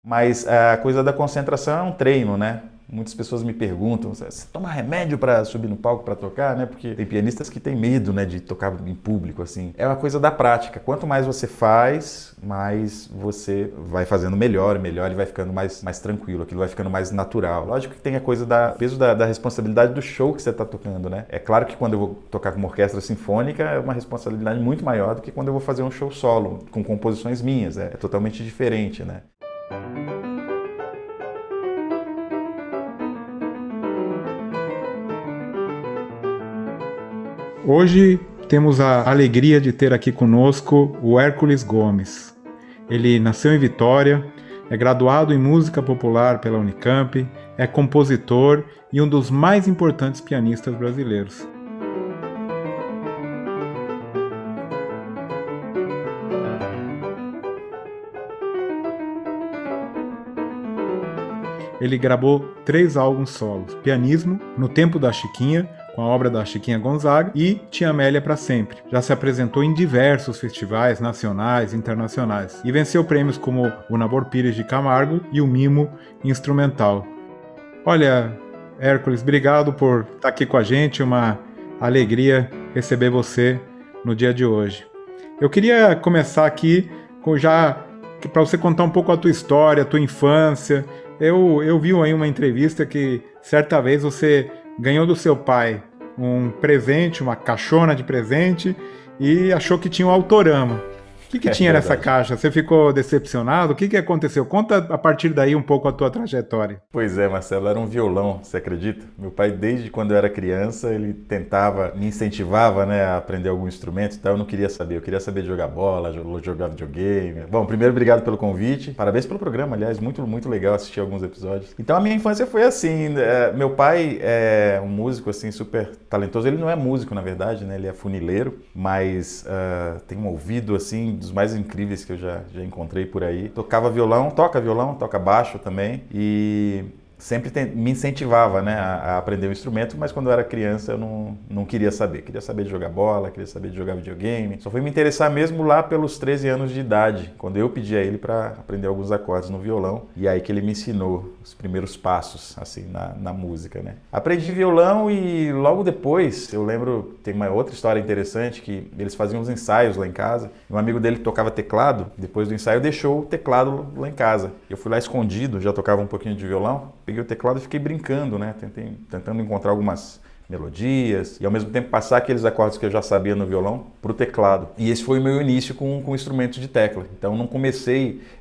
Mas a coisa da concentração é um treino, né? Muitas pessoas me perguntam, você toma remédio para subir no palco para tocar, né? Porque tem pianistas que têm medo, né, de tocar em público, assim. É uma coisa da prática. Quanto mais você faz, mais você vai fazendo melhor e vai ficando mais tranquilo, aquilo vai ficando mais natural. Lógico que tem a coisa do peso da responsabilidade do show que você está tocando, né? É claro que quando eu vou tocar com uma orquestra sinfônica é uma responsabilidade muito maior do que quando eu vou fazer um show solo, com composições minhas. É totalmente diferente, né? Hoje temos a alegria de ter aqui conosco o Hércules Gomes. Ele nasceu em Vitória, é graduado em música popular pela Unicamp, é compositor e um dos mais importantes pianistas brasileiros. Ele gravou 3 álbuns solos: Pianismo, No Tempo da Chiquinha, com a obra da Chiquinha Gonzaga, e Tia Amélia para Sempre. Já se apresentou em diversos festivais nacionais e internacionais e venceu prêmios como o Nabor Pires de Camargo e o Mimo Instrumental. Olha, Hércules, obrigado por estar aqui com a gente, uma alegria receber você no dia de hoje. Eu queria começar aqui para você contar um pouco a tua história, a tua infância. Eu vi aí uma entrevista que certa vez você ganhou do seu pai um presente, uma caixona de presente, e achou que tinha um Autorama. O que tinha nessa caixa? Você ficou decepcionado? O que aconteceu? Conta a partir daí um pouco a tua trajetória. Pois é, Marcelo, era um violão, você acredita? Meu pai, desde quando eu era criança, ele me incentivava, né, a aprender algum instrumento e tal. Eu não queria saber, eu queria saber de jogar bola, jogar videogame. Bom, primeiro, obrigado pelo convite. Parabéns pelo programa, aliás, muito legal assistir alguns episódios. Então, a minha infância foi assim. Meu pai é um músico, assim, super talentoso. Ele não é músico, na verdade, né? Ele é funileiro, mas tem um ouvido, assim, dos mais incríveis que eu já encontrei por aí. Toca violão, toca baixo também, e sempre me incentivava, né, a aprender o instrumento, mas quando eu era criança eu não queria saber. Queria saber de jogar bola, queria saber de jogar videogame. Só fui me interessar mesmo lá pelos 13 anos de idade, quando eu pedi a ele para aprender alguns acordes no violão, e aí que ele me ensinou os primeiros passos, assim, na música, né. Aprendi violão e logo depois, eu lembro, tem uma outra história interessante, que eles faziam uns ensaios lá em casa, e um amigo dele que tocava teclado, depois do ensaio deixou o teclado lá em casa. Eu fui lá escondido, já tocava um pouquinho de violão, peguei o teclado e fiquei brincando, né? Tentando encontrar algumas melodias e ao mesmo tempo passar aqueles acordes que eu já sabia no violão para o teclado. E esse foi o meu início com instrumento de tecla. Então eu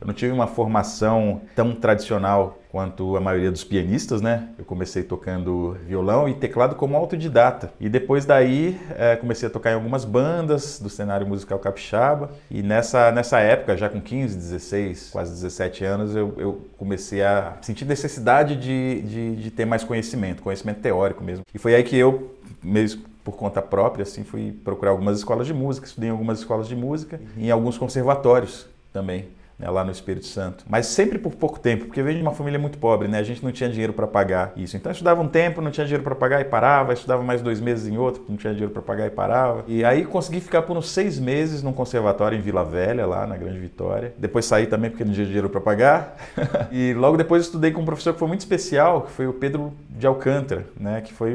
não tive uma formação tão tradicional quanto a maioria dos pianistas, né? Eu comecei tocando violão e teclado como autodidata. E depois daí comecei a tocar em algumas bandas do cenário musical capixaba. E nessa época, já com 15, 16, quase 17 anos, eu comecei a sentir necessidade de ter mais conhecimento teórico mesmo. E foi aí que eu, mesmo por conta própria, assim, fui procurar algumas escolas de música, estudei em algumas escolas de música e em alguns conservatórios também, né, lá no Espírito Santo. Mas sempre por pouco tempo, porque eu venho de uma família muito pobre, né? A gente não tinha dinheiro para pagar isso. Então eu estudava um tempo, não tinha dinheiro para pagar e parava, estudava mais 2 meses em outro, não tinha dinheiro para pagar e parava. E aí consegui ficar por uns 6 meses num conservatório em Vila Velha, lá na Grande Vitória. Depois saí também porque não tinha dinheiro para pagar. E logo depois estudei com um professor que foi muito especial, que foi o Pedro de Alcântara, né? Que foi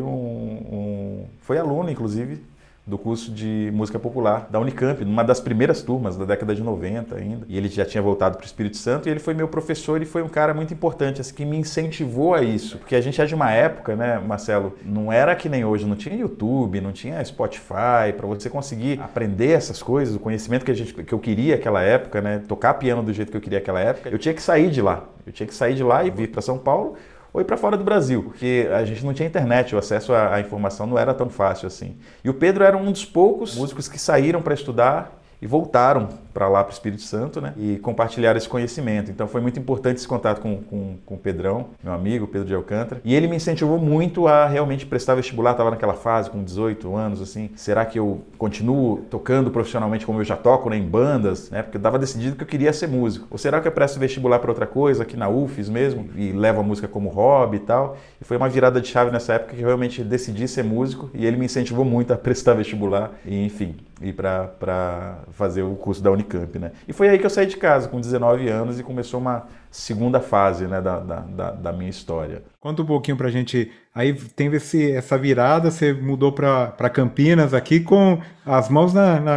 foi aluno, inclusive, do curso de música popular da Unicamp, numa das primeiras turmas da década de 90 ainda. E ele já tinha voltado para o Espírito Santo e ele foi meu professor e foi um cara muito importante, assim, que me incentivou a isso. Porque a gente é de uma época, né, Marcelo, não era que nem hoje, não tinha YouTube, não tinha Spotify, para você conseguir aprender essas coisas, o conhecimento que eu queria naquela época, né, tocar piano do jeito que eu queria naquela época, eu tinha que sair de lá. Eu tinha que sair de lá e vir para São Paulo, ou ir para fora do Brasil, porque a gente não tinha internet, o acesso à informação não era tão fácil assim. E o Pedro era um dos poucos músicos que saíram para estudar e voltaram para lá, para o Espírito Santo, né? E compartilharam esse conhecimento. Então foi muito importante esse contato com o Pedrão, meu amigo, Pedro de Alcântara. E ele me incentivou muito a realmente prestar vestibular. Estava naquela fase, com 18 anos, assim. Será que eu continuo tocando profissionalmente como eu já toco, né, em bandas, né? Porque eu estava decidido que eu queria ser músico. Ou será que eu presto vestibular para outra coisa, aqui na UFES mesmo, e levo a música como hobby e tal? E foi uma virada de chave nessa época que eu realmente decidi ser músico. E ele me incentivou muito a prestar vestibular e, enfim, ir para fazer o curso da Unicamp, né? E foi aí que eu saí de casa, com 19 anos, e começou uma segunda fase, né, da minha história. Conta um pouquinho pra gente. Aí tem essa virada, você mudou para Campinas aqui com as mãos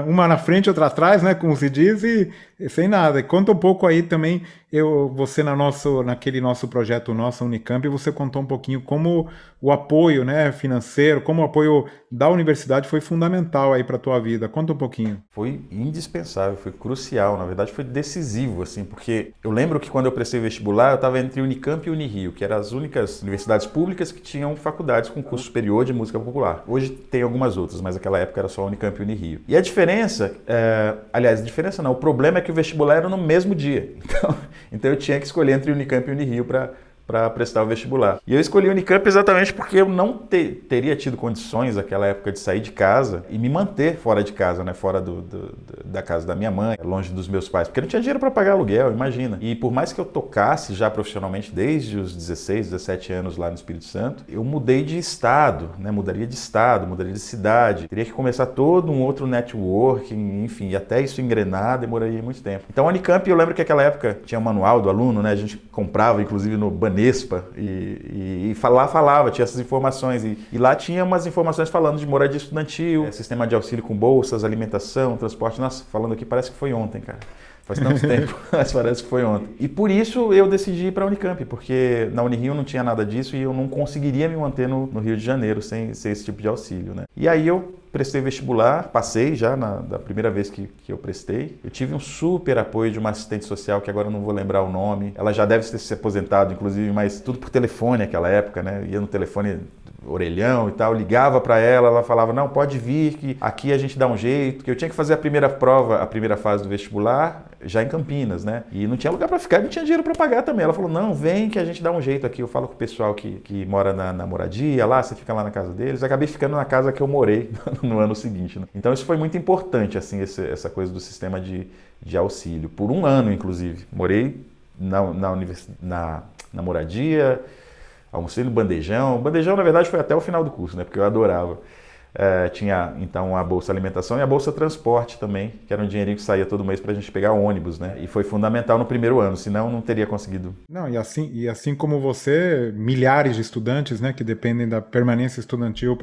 uma na frente, outra atrás, né? Como se diz, e sem nada. Conta um pouco aí também, você naquele nosso projeto, nossa Unicamp, você contou um pouquinho como o apoio, né, financeiro, como o apoio da universidade foi fundamental aí para a tua vida. Conta um pouquinho. Foi indispensável, foi crucial, na verdade foi decisivo, assim, porque eu lembro que quando eu prestei vestibular, eu estava entre Unicamp e Unirio, que eram as únicas universidades públicas que tinham faculdades com curso superior de música popular. Hoje tem algumas outras, mas naquela época era só Unicamp e Unirio. E a diferença, aliás, a diferença não, o problema é que o vestibular era no mesmo dia. Então eu tinha que escolher entre Unicamp e Unirio para prestar o vestibular. E eu escolhi o Unicamp exatamente porque eu não teria tido condições naquela época de sair de casa e me manter fora de casa, né? Fora da casa da minha mãe, longe dos meus pais, porque eu não tinha dinheiro para pagar aluguel, imagina. E por mais que eu tocasse já profissionalmente desde os 16, 17 anos lá no Espírito Santo, eu mudei de estado, né? Mudaria de estado, mudaria de cidade, teria que começar todo um outro networking, enfim, e até isso engrenar demoraria muito tempo. Então a Unicamp, eu lembro que naquela época tinha um manual do aluno, né? A gente comprava, inclusive, no Banespa, e lá falava, tinha essas informações, e lá tinha umas informações falando de moradia estudantil, sistema de auxílio com bolsas, alimentação, transporte. Nossa, falando aqui parece que foi ontem, cara. Faz tanto tempo, mas parece que foi ontem. E por isso eu decidi ir para a Unicamp, porque na Unirio não tinha nada disso e eu não conseguiria me manter no Rio de Janeiro sem esse tipo de auxílio, né? E aí eu prestei vestibular, passei já da primeira vez que eu prestei. Eu tive um super apoio de uma assistente social, que agora eu não vou lembrar o nome. Ela já deve ter se aposentado, inclusive, mas tudo por telefone naquela época, né? Ia no telefone orelhão e tal, ligava para ela, ela falava, não, pode vir, que aqui a gente dá um jeito, que eu tinha que fazer a primeira prova, a primeira fase do vestibular, já em Campinas, né? E não tinha lugar para ficar, não tinha dinheiro para pagar também. Ela falou, não, vem que a gente dá um jeito aqui. Eu falo com o pessoal que mora na moradia lá, você fica lá na casa deles. Eu acabei ficando na casa que eu morei no ano seguinte, né? Então isso foi muito importante, assim, essa coisa do sistema de auxílio. Por um ano, inclusive. Morei na moradia, almocei no bandejão. O bandejão, na verdade, foi até o final do curso, né? Porque eu adorava. Tinha, então, a Bolsa Alimentação e a Bolsa Transporte também, que era um dinheirinho que saía todo mês para a gente pegar ônibus, né? E foi fundamental no primeiro ano, senão não teria conseguido. Não, e assim como você, milhares de estudantes, né, que dependem da permanência estudantil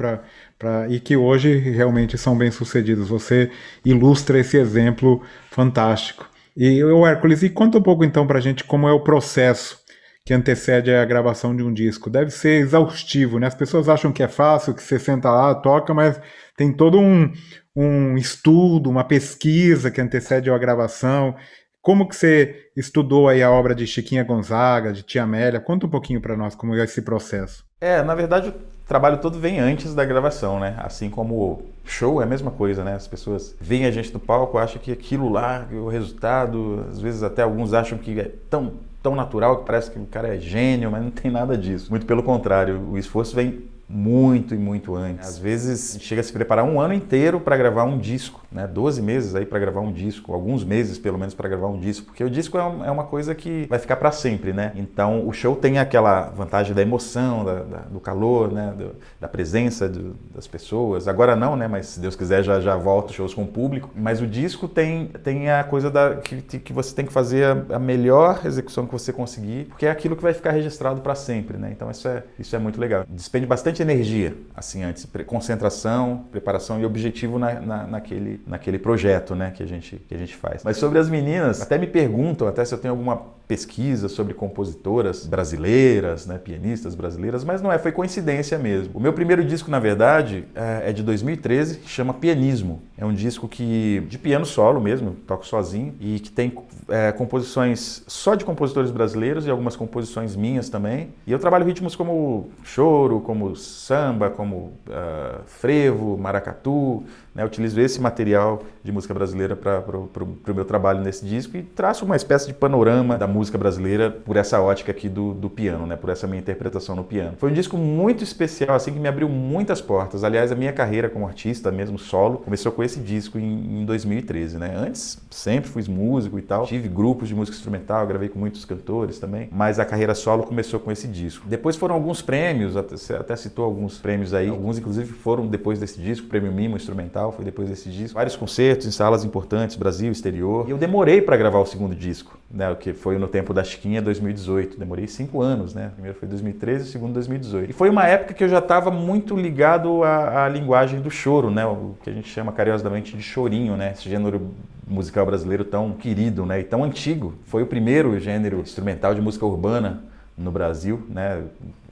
e que hoje realmente são bem-sucedidos. Você ilustra esse exemplo fantástico. E, Hércules, conta um pouco então para a gente como é o processo que antecede a gravação de um disco. Deve ser exaustivo, né? As pessoas acham que é fácil, que você senta lá, toca, mas tem todo um estudo, uma pesquisa que antecede a gravação. Como que você estudou aí a obra de Chiquinha Gonzaga, de Tia Amélia? Conta um pouquinho para nós como é esse processo. Na verdade, o trabalho todo vem antes da gravação, né? Assim como o show é a mesma coisa, né? As pessoas veem a gente no palco, acham que aquilo lá, o resultado, às vezes até alguns acham que é tão natural que parece que o cara é gênio, mas não tem nada disso. Muito pelo contrário, o esforço vem muito e muito antes. Às vezes a gente chega a se preparar um ano inteiro para gravar um disco, né? 12 meses aí para gravar um disco, alguns meses pelo menos para gravar um disco, porque o disco é uma coisa que vai ficar para sempre, né? Então o show tem aquela vantagem da emoção, do calor, né? Da presença das pessoas. Agora não, né? Mas se Deus quiser já volta shows com o público. Mas o disco tem a coisa que você tem que fazer a melhor execução que você conseguir, porque é aquilo que vai ficar registrado para sempre, né? Então isso é muito legal. Despende bastante energia, assim, antes, concentração, preparação e objetivo naquele projeto, né, que a gente faz. Mas sobre as meninas, até me perguntam até se eu tenho alguma pesquisa sobre compositoras brasileiras, né, pianistas brasileiras, mas não foi coincidência mesmo. O meu primeiro disco, na verdade, é de 2013, chama Pianismo. É um disco de piano solo mesmo, eu toco sozinho, e que tem composições só de compositores brasileiros e algumas composições minhas também. E eu trabalho ritmos como choro, como samba, como frevo, maracatu, né? Eu utilizo esse material de música brasileira para o meu trabalho nesse disco e traço uma espécie de panorama da música brasileira por essa ótica aqui do piano, né? Por essa minha interpretação no piano. Foi um disco muito especial, assim, que me abriu muitas portas. Aliás, a minha carreira como artista, mesmo solo, começou com esse disco em 2013, né? Antes, sempre fui músico e tal, tive grupos de música instrumental, gravei com muitos cantores também, mas a carreira solo começou com esse disco. Depois foram alguns prêmios, até citou alguns prêmios aí, alguns inclusive foram depois desse disco, Prêmio Mimo Instrumental, Instrumental, foi depois desse disco. Vários concertos em salas importantes, Brasil, exterior. E eu demorei para gravar o segundo disco, né? O que foi no tempo da Chiquinha, 2018. Demorei 5 anos, né? O primeiro foi 2013, o segundo 2018. E foi uma época que eu já estava muito ligado à linguagem do choro, né? O que a gente chama carinhosamente de chorinho, né? Esse gênero musical brasileiro tão querido, né? E tão antigo. Foi o primeiro gênero instrumental de música urbana no Brasil, né?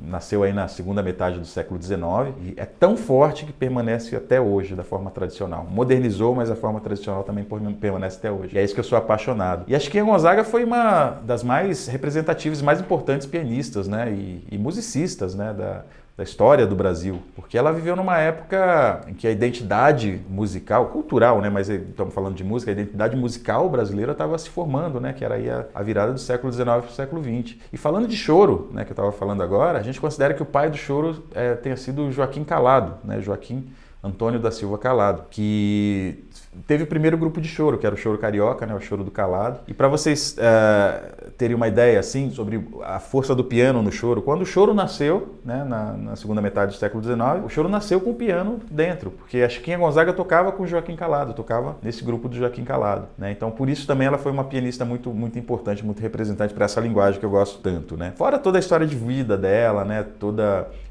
Nasceu aí na segunda metade do século XIX e é tão forte que permanece até hoje da forma tradicional. Modernizou, mas a forma tradicional também permanece até hoje. E é isso que eu sou apaixonado. E a Chiquinha Gonzaga foi uma das mais representativas, mais importantes pianistas, né? E musicistas, né? Da história do Brasil, porque ela viveu numa época em que a identidade musical, cultural, né, mas estamos falando de música, a identidade musical brasileira estava se formando, né, que era aí a virada do século XIX para o século XX. E falando de choro, né, que eu estava falando agora, a gente considera que o pai do choro tenha sido Joaquim Calado, né, Joaquim Antônio da Silva Calado, que teve o primeiro grupo de choro, que era o choro carioca, né, o choro do Calado. E para vocês terem uma ideia assim sobre a força do piano no choro, quando o choro nasceu, né, na segunda metade do século XIX, o choro nasceu com o piano dentro, porque a Chiquinha Gonzaga tocava com o Joaquim Calado, tocava nesse grupo do Joaquim Calado, né? Então por isso também ela foi uma pianista muito, muito importante, muito representante para essa linguagem que eu gosto tanto, né? Fora toda a história de vida dela, né?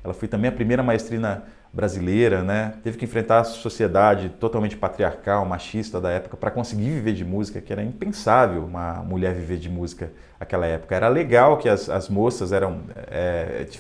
Ela foi também a primeira maestrina brasileira, né? Teve que enfrentar a sociedade totalmente patriarcal, machista da época para conseguir viver de música, que era impensável uma mulher viver de música naquela época. Era legal que as moças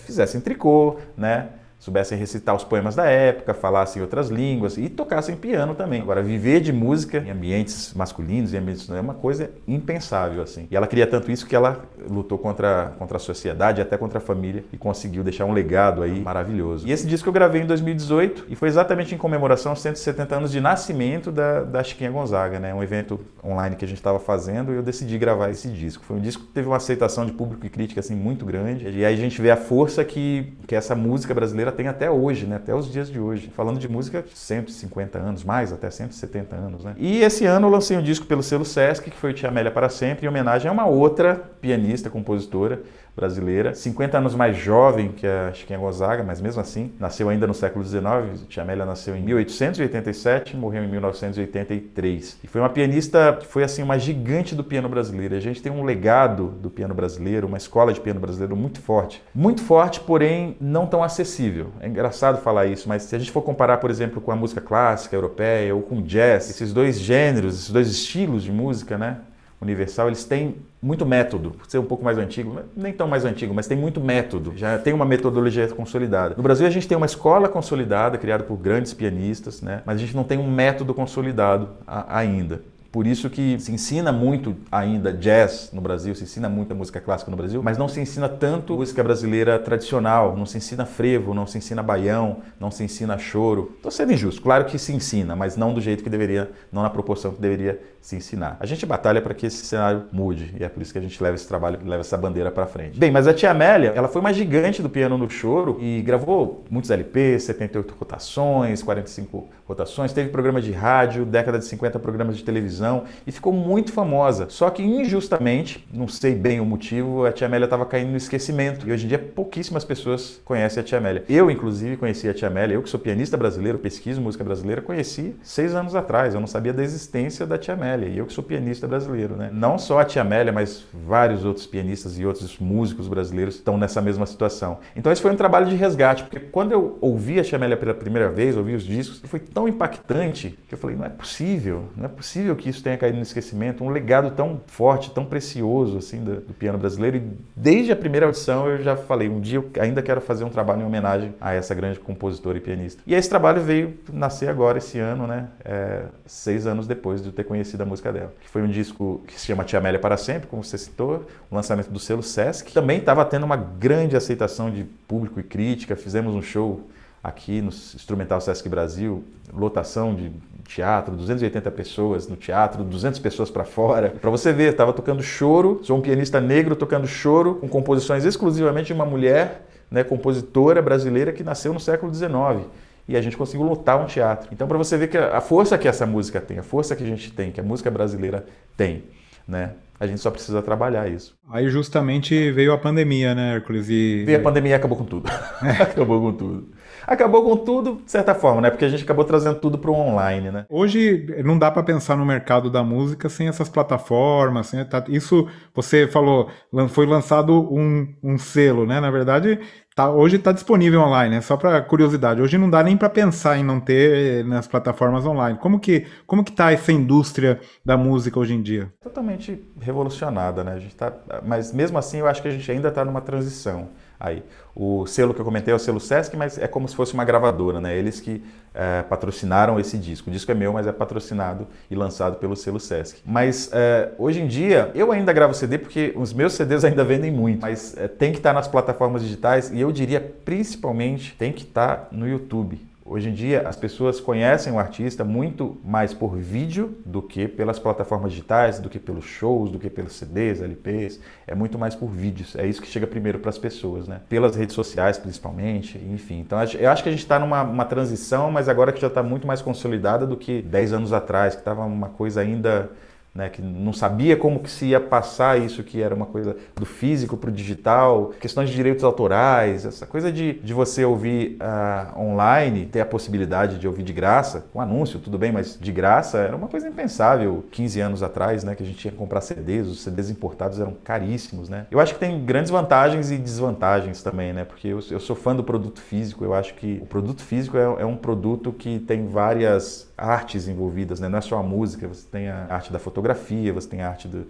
fizessem tricô, né? Soubessem recitar os poemas da época, falassem outras línguas e tocassem piano também. Agora, viver de música em ambientes masculinos, em ambientes é uma coisa impensável, assim. E ela queria tanto isso que ela lutou contra a sociedade, até contra a família, e conseguiu deixar um legado aí maravilhoso. E esse disco eu gravei em 2018 e foi exatamente em comemoração aos 170 anos de nascimento da Chiquinha Gonzaga, né? Um evento online que a gente estava fazendo e eu decidi gravar esse disco. Foi um disco que teve uma aceitação de público e crítica assim muito grande. E aí a gente vê a força que essa música brasileira tem até hoje, né? Até os dias de hoje. Falando de música, 150 anos, mais até 170 anos, né? E esse ano eu lancei um disco pelo selo Sesc, que foi o Tia Amélia para Sempre, em homenagem a uma outra pianista, compositora brasileira, 50 anos mais jovem que a Chiquinha Gonzaga, mas mesmo assim, nasceu ainda no século XIX, Tia Amélia nasceu em 1887 e morreu em 1983. E foi uma pianista que foi assim uma gigante do piano brasileiro. A gente tem um legado do piano brasileiro, uma escola de piano brasileiro muito forte, porém não tão acessível. É engraçado falar isso, mas se a gente for comparar, por exemplo, com a música clássica europeia ou com jazz, esses dois gêneros, esses dois estilos de música, né, universal, eles têm muito método, por ser um pouco mais antigo, nem tão mais antigo, mas tem muito método, já tem uma metodologia consolidada. No Brasil a gente tem uma escola consolidada, criada por grandes pianistas, né? Mas a gente não tem um método consolidado ainda. Por isso que se ensina muito ainda jazz no Brasil, se ensina muito a música clássica no Brasil, mas não se ensina tanto música brasileira tradicional, não se ensina frevo, não se ensina baião, não se ensina choro. Estou sendo injusto, claro que se ensina, mas não do jeito que deveria, não na proporção que deveria se ensinar. A gente batalha para que esse cenário mude e é por isso que a gente leva esse trabalho, leva essa bandeira para frente. Bem, mas a Tia Amélia, ela foi uma gigante do piano no choro e gravou muitos LPs, 78 rotações, 45 rotações, teve programa de rádio, década de 50 programas de televisão, e ficou muito famosa. Só que injustamente, não sei bem o motivo, a Tia Amélia estava caindo no esquecimento. E hoje em dia pouquíssimas pessoas conhecem a Tia Amélia. Eu, inclusive, conheci a Tia Amélia, eu que sou pianista brasileiro, pesquiso música brasileira, conheci 6 anos atrás. Eu não sabia da existência da Tia Amélia. E eu que sou pianista brasileiro, né? Não só a Tia Amélia, mas vários outros pianistas e outros músicos brasileiros estão nessa mesma situação. Então esse foi um trabalho de resgate, porque quando eu ouvi a Tia Amélia pela primeira vez, ouvi os discos, foi tão impactante que eu falei, não é possível que isso tenha caído no esquecimento, um legado tão forte, tão precioso assim do piano brasileiro. E desde a primeira audição eu já falei, um dia eu ainda quero fazer um trabalho em homenagem a essa grande compositora e pianista. E esse trabalho veio nascer agora esse ano, né? 6 anos depois de eu ter conhecido a música dela. Que foi um disco que se chama Tia Amélia para Sempre, como você citou, o lançamento do selo Sesc. Também estava tendo uma grande aceitação de público e crítica. Fizemos um show aqui no Instrumental Sesc Brasil, lotação de teatro, 280 pessoas no teatro, 200 pessoas para fora. Para você ver, estava tocando choro, sou um pianista negro tocando choro, com composições exclusivamente de uma mulher, né, compositora brasileira que nasceu no século XIX. E a gente conseguiu lotar um teatro. Então, para você ver que a força que essa música tem, a força que a gente tem, que a música brasileira tem, né? A gente só precisa trabalhar isso. Aí justamente veio a pandemia, né, Hércules? Veio a pandemia e acabou com tudo. Acabou com tudo. Acabou com tudo, de certa forma, né? Porque a gente acabou trazendo tudo para o online, né? Hoje não dá para pensar no mercado da música sem essas plataformas. Isso, você falou, foi lançado um selo, né? Na verdade, hoje está disponível online, é só para curiosidade. Hoje não dá nem para pensar em não ter nas plataformas online. Como que tá essa indústria da música hoje em dia? Totalmente revolucionada, né? Mas mesmo assim, eu acho que a gente ainda está numa transição. Aí, o selo que eu comentei é o selo Sesc, mas é como se fosse uma gravadora, né? Eles que patrocinaram esse disco. O disco é meu, mas é patrocinado e lançado pelo selo Sesc. Mas hoje em dia, eu ainda gravo CD porque os meus CDs ainda vendem muito, mas tem que estar nas plataformas digitais e eu diria principalmente tem que estar no YouTube. Hoje em dia, as pessoas conhecem o artista muito mais por vídeo do que pelas plataformas digitais, do que pelos shows, do que pelos CDs, LPs. É muito mais por vídeos. É isso que chega primeiro para as pessoas, né? Pelas redes sociais, principalmente, enfim. Então, eu acho que a gente está numa transição, mas agora que já está muito mais consolidada do que 10 anos atrás, que estava uma coisa ainda... Né, que não sabia como que se ia passar isso, que era uma coisa do físico para o digital, questões de direitos autorais, essa coisa de você ouvir online, ter a possibilidade de ouvir de graça, um anúncio, tudo bem, mas de graça era uma coisa impensável 15 anos atrás, né, que a gente tinha que comprar CDs, os CDs importados eram caríssimos, né? Eu acho que tem grandes vantagens e desvantagens também, né, porque eu sou fã do produto físico, eu acho que o produto físico é um produto que tem várias artes envolvidas, né? Não é só a música, você tem a arte da fotografia, você tem a arte do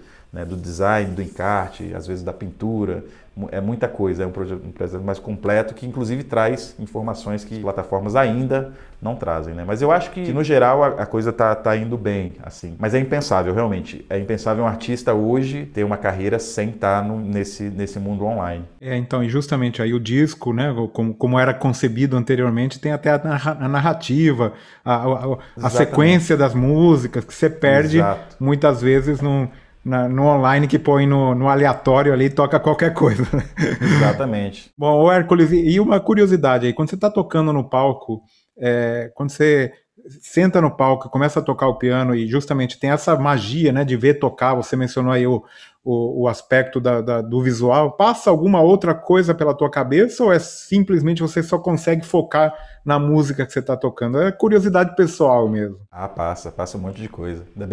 design, do encarte, às vezes da pintura, é muita coisa, é um projeto mais completo que inclusive traz informações que plataformas ainda não trazem, né? Mas eu acho que no geral a coisa tá indo bem, assim. Mas é impensável, realmente, é impensável um artista hoje ter uma carreira sem estar nesse mundo online. Então, e justamente aí o disco, né, como era concebido anteriormente, tem até a narrativa, a sequência das músicas que você perde muitas vezes no online, que põe no aleatório ali e toca qualquer coisa. Exatamente. Bom, Hércules, e uma curiosidade aí, quando você está tocando no palco, quando você senta no palco e começa a tocar o piano e justamente tem essa magia, né, de ver tocar, você mencionou aí o aspecto do visual, passa alguma outra coisa pela tua cabeça ou é simplesmente você só consegue focar na música que você está tocando? É curiosidade pessoal mesmo. Passa um monte de coisa. Ainda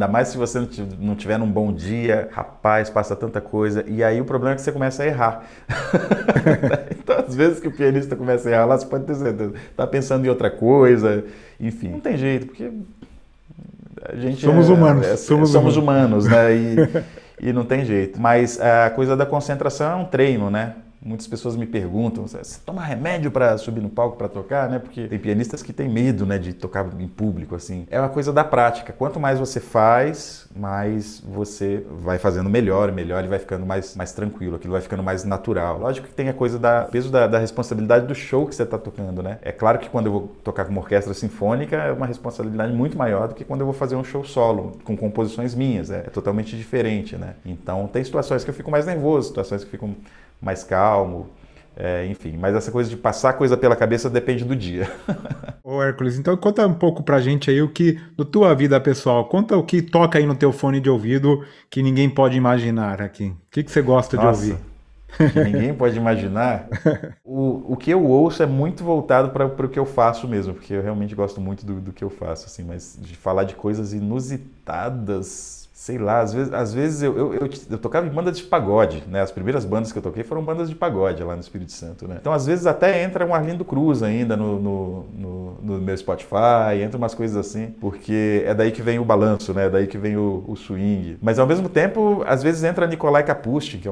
mais se você não tiver num bom dia, rapaz, passa tanta coisa. E aí o problema é que você começa a errar. Então, às vezes que o pianista começa a errar lá, você pode ter certeza, tá pensando em outra coisa, enfim. Não tem jeito, porque a gente somos humanos. Somos humanos, né? E não tem jeito. Mas a coisa da concentração é um treino, né? Muitas pessoas me perguntam, você toma remédio para subir no palco para tocar, né? Porque tem pianistas que têm medo, né, de tocar em público, assim. É uma coisa da prática. Quanto mais você faz, mais você vai fazendo melhor e vai ficando mais tranquilo, aquilo vai ficando mais natural. Lógico que tem a coisa peso da responsabilidade do show que você está tocando, né? É claro que quando eu vou tocar com uma orquestra sinfônica é uma responsabilidade muito maior do que quando eu vou fazer um show solo, com composições minhas. É totalmente diferente, né? Então tem situações que eu fico mais nervoso, situações que eu fico mais calmo, enfim. Mas essa coisa de passar coisa pela cabeça depende do dia. Ô Hércules, então conta um pouco pra gente aí da tua vida pessoal. Conta o que toca aí no teu fone de ouvido que ninguém pode imaginar aqui. O que você gosta de ouvir? Que ninguém pode imaginar. O que eu ouço é muito voltado para o que eu faço mesmo, porque eu realmente gosto muito do que eu faço, assim, mas de falar de coisas inusitadas... Sei lá, às vezes eu tocava em bandas de pagode, né? As primeiras bandas que eu toquei foram bandas de pagode lá no Espírito Santo, né? Então, às vezes, até entra um Arlindo Cruz ainda no meu Spotify, entra umas coisas assim, porque é daí que vem o balanço, né? É daí que vem o swing. Mas, ao mesmo tempo, às vezes entra Nikolai Kapustin, que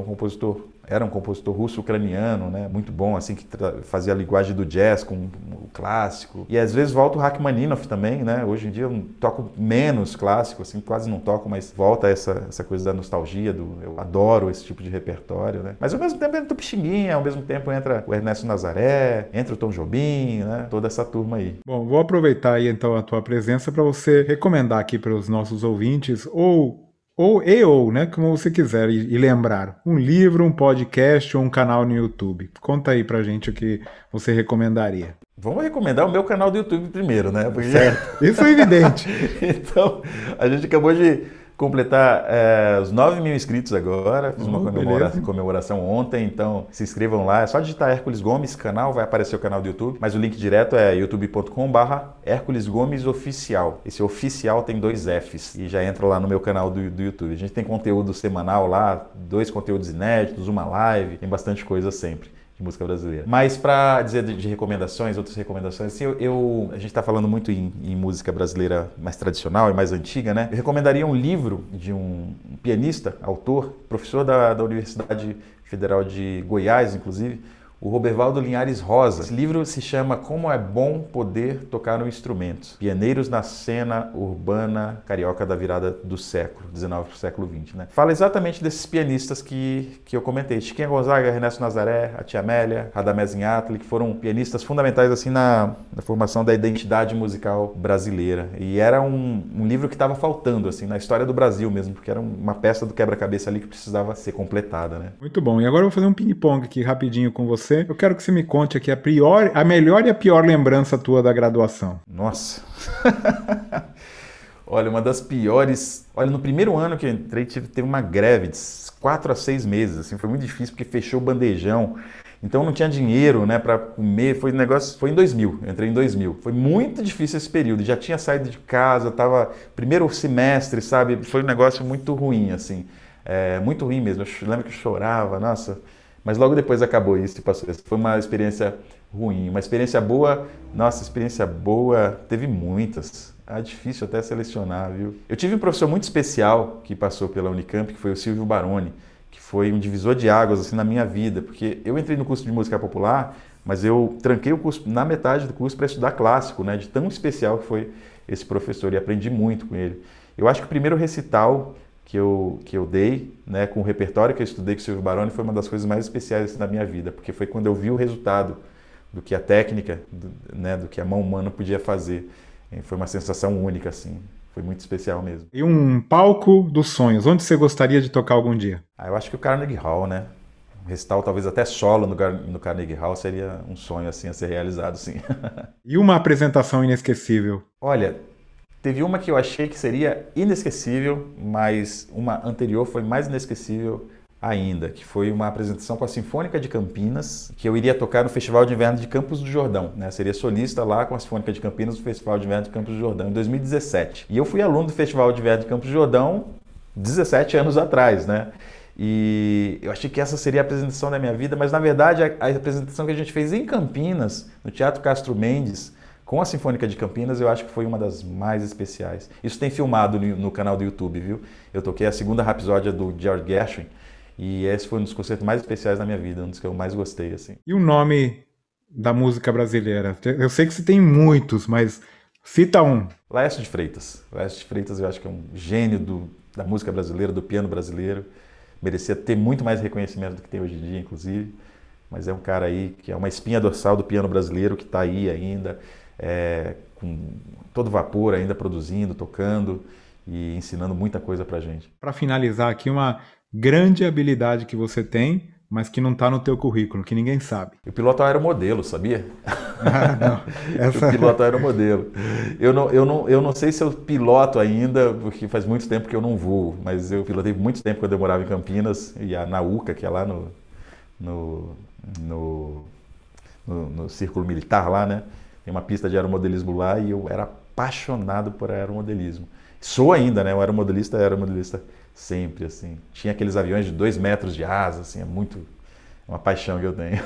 era um compositor russo-ucraniano, né? Muito bom, assim, que fazia a linguagem do jazz com o clássico. E às vezes volta o Rachmaninoff também, né? Hoje em dia eu toco menos clássico, assim, quase não toco, mas volta essa coisa da nostalgia, eu adoro esse tipo de repertório, né? Mas ao mesmo tempo entra o Pixinguinha, ao mesmo tempo entra o Ernesto Nazaré, entra o Tom Jobim, né? Toda essa turma aí. Bom, vou aproveitar aí então a tua presença para você recomendar aqui para os nossos ouvintes ou, né, como você quiser, e lembrar, um livro, um podcast ou um canal no YouTube. Conta aí pra gente o que você recomendaria. Vamos recomendar o meu canal do YouTube primeiro, né? Porque... Certo, isso é evidente. Então, a gente acabou de completar os 9.000 inscritos agora. Fiz uma beleza. comemoração ontem, então se inscrevam lá. É só digitar Hércules Gomes, canal, vai aparecer o canal do YouTube. Mas o link direto é youtube.com/Hércules Gomes Oficial. Esse oficial tem 2 Fs e já entra lá no meu canal do YouTube. A gente tem conteúdo semanal lá, 2 conteúdos inéditos, uma live, tem bastante coisa sempre de música brasileira. Mas para dizer de recomendações, outras recomendações, assim, a gente está falando muito em música brasileira mais tradicional e mais antiga, né? Eu recomendaria um livro de um pianista, autor, professor da Universidade Federal de Goiás, inclusive, o Robervaldo Linhares Rosa. Esse livro se chama Como é Bom Poder Tocar um Instrumento. Pianeiros na cena urbana carioca da virada do século XIX para o século XX. Né? Fala exatamente desses pianistas que eu comentei. Chiquinha Gonzaga, Ernesto Nazaré, a Tia Amélia, Radamés Inhatli, que foram pianistas fundamentais assim, na formação da identidade musical brasileira. E era um livro que estava faltando assim, na história do Brasil mesmo, porque era uma peça do quebra-cabeça ali que precisava ser completada. Né? Muito bom. E agora eu vou fazer um ping-pong aqui rapidinho com você. Eu quero que você me conte aqui a melhor e a pior lembrança tua da graduação. Nossa! Olha, uma das piores... Olha, no primeiro ano que eu entrei, teve uma greve de 4 a 6 meses. Assim, foi muito difícil porque fechou o bandejão. Então não tinha dinheiro, né, para comer. Foi em 2000, eu entrei em 2000. Foi muito difícil esse período. Já tinha saído de casa, estava primeiro semestre, sabe? Foi um negócio muito ruim, assim. Muito ruim mesmo. Eu lembro que eu chorava, nossa... Mas logo depois acabou isso e passou. Foi uma experiência ruim. Uma experiência boa, nossa, experiência boa, teve muitas. Difícil até selecionar, viu? Eu tive um professor muito especial que passou pela Unicamp, que foi o Silvio Baroni, que foi um divisor de águas assim, na minha vida, porque eu entrei no curso de música popular, mas eu tranquei o curso na metade do curso para estudar clássico, né? De tão especial que foi esse professor, e aprendi muito com ele. Eu acho que o primeiro recital que eu dei, né, com o repertório que eu estudei com o Silvio Baroni, foi uma das coisas mais especiais assim, da minha vida, porque foi quando eu vi o resultado do que a técnica, do que a mão humana podia fazer. Foi uma sensação única, assim. Foi muito especial mesmo. E um palco dos sonhos, onde você gostaria de tocar algum dia? Eu acho que o Carnegie Hall, né? Um recital, talvez até solo no Carnegie Hall, seria um sonho assim a ser realizado, sim. E uma apresentação inesquecível? Olha, teve uma que eu achei que seria inesquecível, mas uma anterior foi mais inesquecível ainda, que foi uma apresentação com a Sinfônica de Campinas, que eu iria tocar no Festival de Inverno de Campos do Jordão, né? Seria solista lá com a Sinfônica de Campinas no Festival de Inverno de Campos do Jordão, em 2017. E eu fui aluno do Festival de Inverno de Campos do Jordão 17 anos atrás, né? E eu achei que essa seria a apresentação da minha vida, mas na verdade a apresentação que a gente fez em Campinas, no Teatro Castro Mendes, com a Sinfônica de Campinas, eu acho que foi uma das mais especiais. Isso tem filmado no canal do YouTube, viu? Eu toquei a segunda rapsódia do George Gershwin, e esse foi um dos concertos mais especiais da minha vida, um dos que eu mais gostei, assim. E o nome da música brasileira? Eu sei que você tem muitos, mas cita um. Laércio de Freitas. Laércio de Freitas eu acho que é um gênio da música brasileira, do piano brasileiro. Merecia ter muito mais reconhecimento do que tem hoje em dia, inclusive. Mas é um cara aí que é uma espinha dorsal do piano brasileiro, que está aí ainda, com todo vapor ainda produzindo, tocando e ensinando muita coisa pra gente. Para finalizar aqui, uma grande habilidade que você tem, mas que não está no teu currículo, que ninguém sabe. Eu piloto aeromodelo, sabia? Não. Eu piloto aeromodelo. Eu não sei se eu piloto ainda, porque faz muito tempo que eu não voo, mas eu pilotei muito tempo quando eu morava em Campinas, e na UCA, que é lá no Círculo Militar lá, né? Tem uma pista de aeromodelismo lá e eu era apaixonado por aeromodelismo. Sou ainda, né? Um aeromodelista sempre, assim. Tinha aqueles aviões de 2 metros de asa, assim, uma paixão que eu tenho.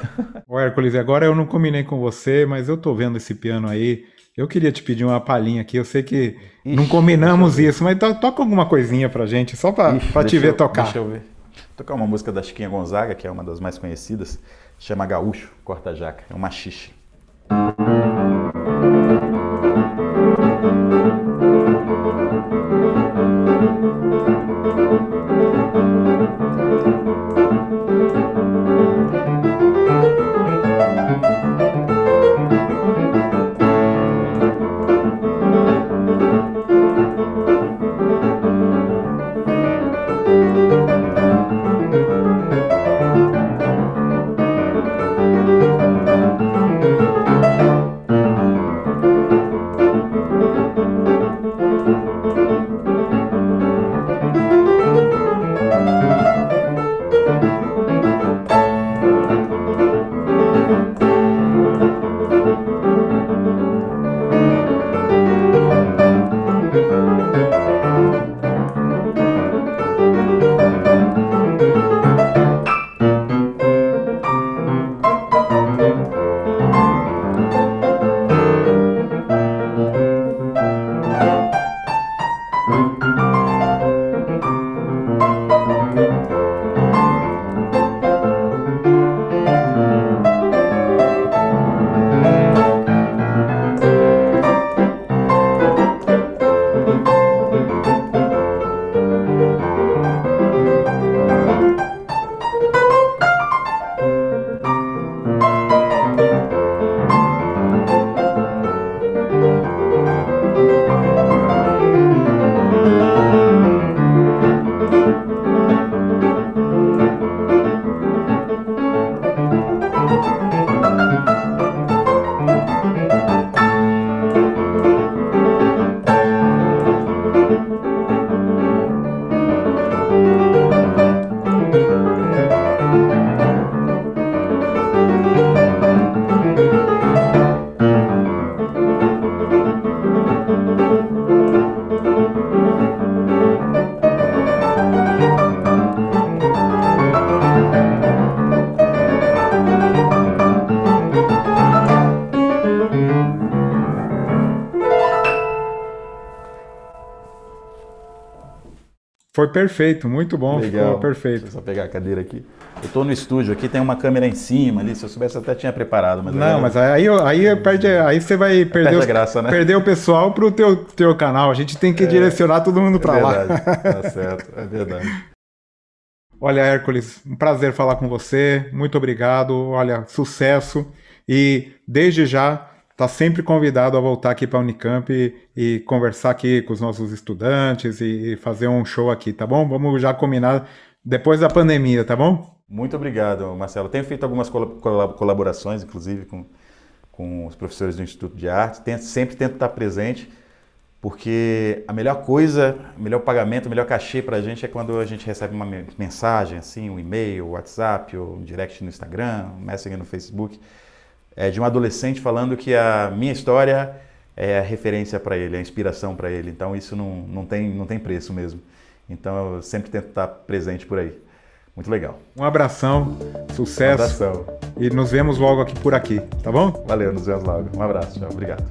Ô Hércules, agora eu não combinei com você, mas eu tô vendo esse piano aí. Eu queria te pedir uma palhinha aqui, eu sei que não combinamos isso, mas toca alguma coisinha pra gente, só pra te ver tocar. Deixa eu ver. Vou tocar uma música da Chiquinha Gonzaga, que é uma das mais conhecidas, chama Gaúcho, Corta-Jaca, é um machixe. Foi perfeito, muito bom, Legal. ficou perfeito. Deixa eu só pegar a cadeira aqui. Eu tô no estúdio aqui, tem uma câmera em cima ali, se eu soubesse eu até tinha preparado. Mas não, mas aí você vai perder, a graça, né? perder o pessoal pro teu canal. A gente tem que direcionar todo mundo para lá. Tá certo, é verdade. Olha, Hércules, um prazer falar com você. Muito obrigado. Olha, sucesso. E desde já, está sempre convidado a voltar aqui para a Unicamp e conversar aqui com os nossos estudantes e fazer um show aqui, tá bom? Vamos já combinar depois da pandemia, tá bom? Muito obrigado, Marcelo. Tenho feito algumas colaborações, inclusive, com os professores do Instituto de Artes. Sempre tento estar presente, porque a melhor coisa, o melhor pagamento, o melhor cachê para a gente é quando a gente recebe uma mensagem, assim, um e-mail, um WhatsApp, ou um direct no Instagram, um Messenger no Facebook, de um adolescente falando que a minha história é a referência para ele, a inspiração para ele. Então isso não tem preço mesmo. Então eu sempre tento estar presente por aí. Muito legal. Um abração, sucesso. Um abração. E nos vemos logo aqui por aqui, tá bom? Valeu, nos vemos logo. Um abraço, tchau. Obrigado.